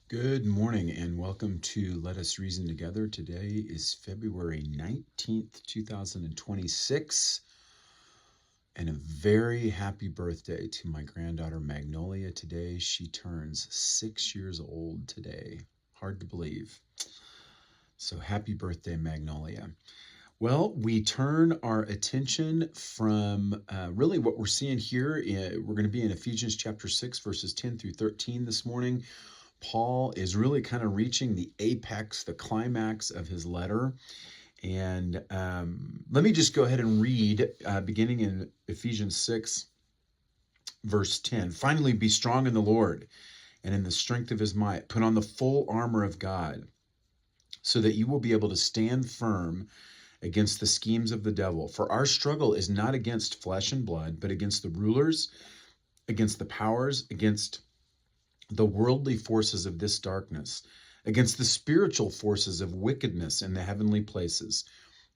Good morning and welcome to Let Us Reason Together. Today is February 19th, 2026, and a very happy birthday to my granddaughter Magnolia today. She turns 6 years old today. Hard to believe. So happy birthday, Magnolia. Well, we turn our attention from really what we're seeing here. We're going to be in Ephesians chapter 6, verses 10 through 13 this morning. Paul is really kind of reaching the apex, the climax of his letter. And let me just go ahead and read, beginning in Ephesians 6, verse 10. Finally, be strong in the Lord and in the strength of his might. Put on the full armor of God so that you will be able to stand firm against the schemes of the devil. For our struggle is not against flesh and blood, but against the rulers, against the powers, against the worldly forces of this darkness, against the spiritual forces of wickedness in the heavenly places.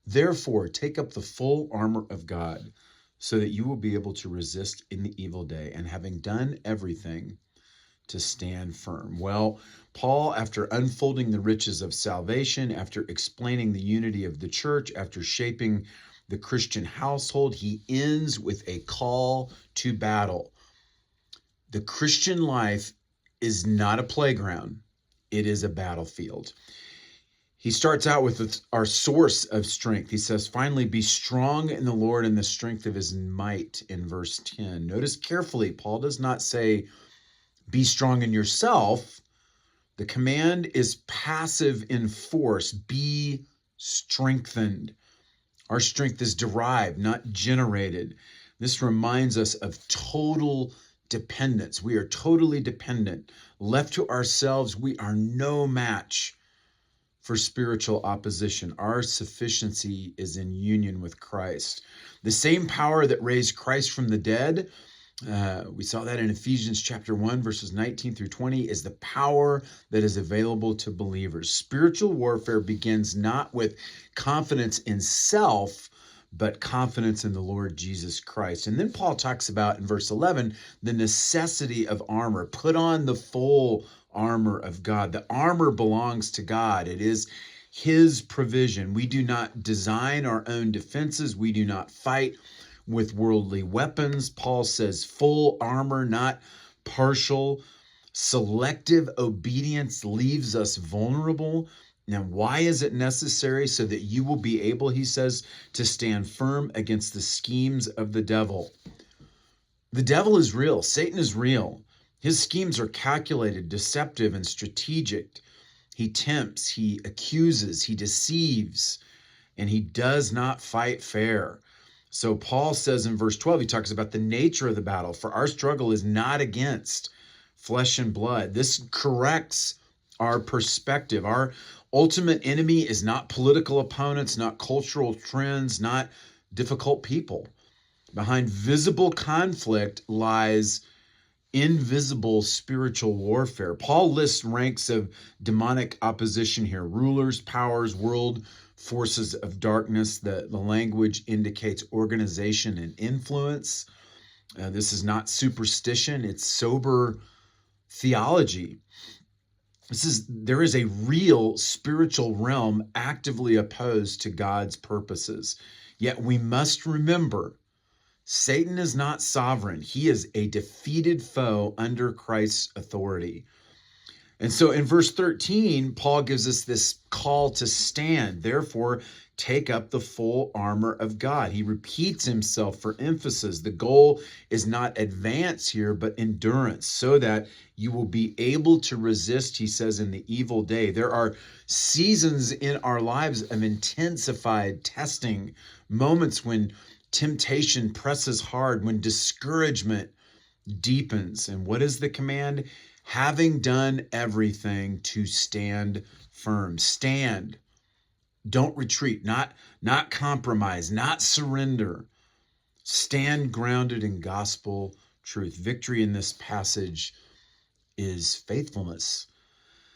Therefore, take up the full armor of God so that you will be able to resist in the evil day, and having done everything, to stand firm. Well, Paul, after unfolding the riches of salvation, after explaining the unity of the church, after shaping the Christian household, he ends with a call to battle. The Christian life is not a playground, it is a battlefield. He starts out with our source of strength. He says, finally, be strong in the Lord and the strength of his might in verse 10. Notice carefully, Paul does not say, be strong in yourself. The command is passive in force. Be strengthened. Our strength is derived, not generated. This reminds us of total dependence. We are totally dependent. Left to ourselves, we are no match for spiritual opposition. Our sufficiency is in union with Christ. The same power that raised Christ from the dead, we saw that in Ephesians chapter 1, verses 19 through 20, is the power that is available to believers. Spiritual warfare begins not with confidence in self, but confidence in the Lord Jesus Christ. And then Paul talks about in verse 11, the necessity of armor. Put on the full armor of God. The armor belongs to God. It is his provision. We do not design our own defenses. We do not fight with worldly weapons. Paul says full armor, not partial. Selective obedience leaves us vulnerable. Now, why is it necessary? So that you will be able, he says, to stand firm against the schemes of the devil. The devil is real. Satan is real. His schemes are calculated, deceptive, and strategic. He tempts, he accuses, he deceives, and he does not fight fair. So Paul says in verse 12, he talks about the nature of the battle. For our struggle is not against flesh and blood. This corrects our perspective. Our ultimate enemy is not political opponents, not cultural trends, not difficult people. Behind visible conflict lies invisible spiritual warfare. Paul lists ranks of demonic opposition here: rulers, powers, world forces of darkness. The language indicates organization and influence. This is not superstition, it's sober theology. There is a real spiritual realm actively opposed to God's purposes. Yet we must remember, Satan is not sovereign. He is a defeated foe under Christ's authority. And so in verse 13, Paul gives us this call to stand. Therefore, take up the full armor of God. He repeats himself for emphasis. The goal is not advance here, but endurance, so that you will be able to resist, he says, in the evil day. There are seasons in our lives of intensified testing, moments when temptation presses hard, when discouragement deepens. And what is the command? Having done everything, to stand firm. Stand. Don't retreat, not compromise, not surrender. Stand grounded in gospel truth. Victory in this passage is faithfulness.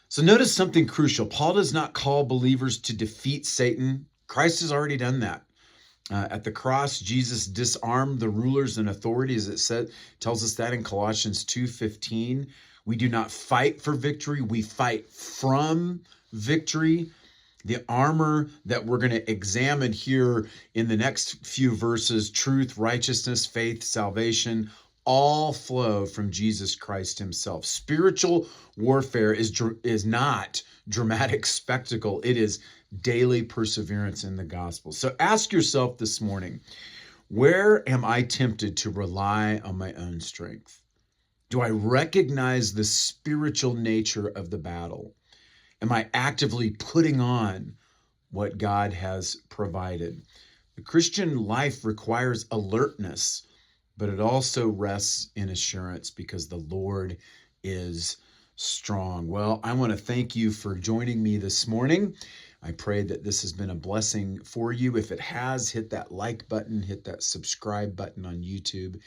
So notice something crucial. Paul does not call believers to defeat Satan. Christ has already done that. At the cross, Jesus disarmed the rulers and authorities. It tells us that in Colossians 2:15. We do not fight for victory. We fight from victory. The armor that we're going to examine here in the next few verses, truth, righteousness, faith, salvation, all flow from Jesus Christ himself. Spiritual warfare is not dramatic spectacle. It is daily perseverance in the gospel. So ask yourself this morning, where am I tempted to rely on my own strength? Do I recognize the spiritual nature of the battle? Am I actively putting on what God has provided? The Christian life requires alertness, but it also rests in assurance because the Lord is strong. Well, I want to thank you for joining me this morning. I pray that this has been a blessing for you. If it has, hit that like button, hit that subscribe button on YouTube,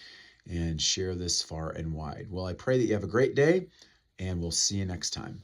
and share this far and wide. Well, I pray that you have a great day, and we'll see you next time.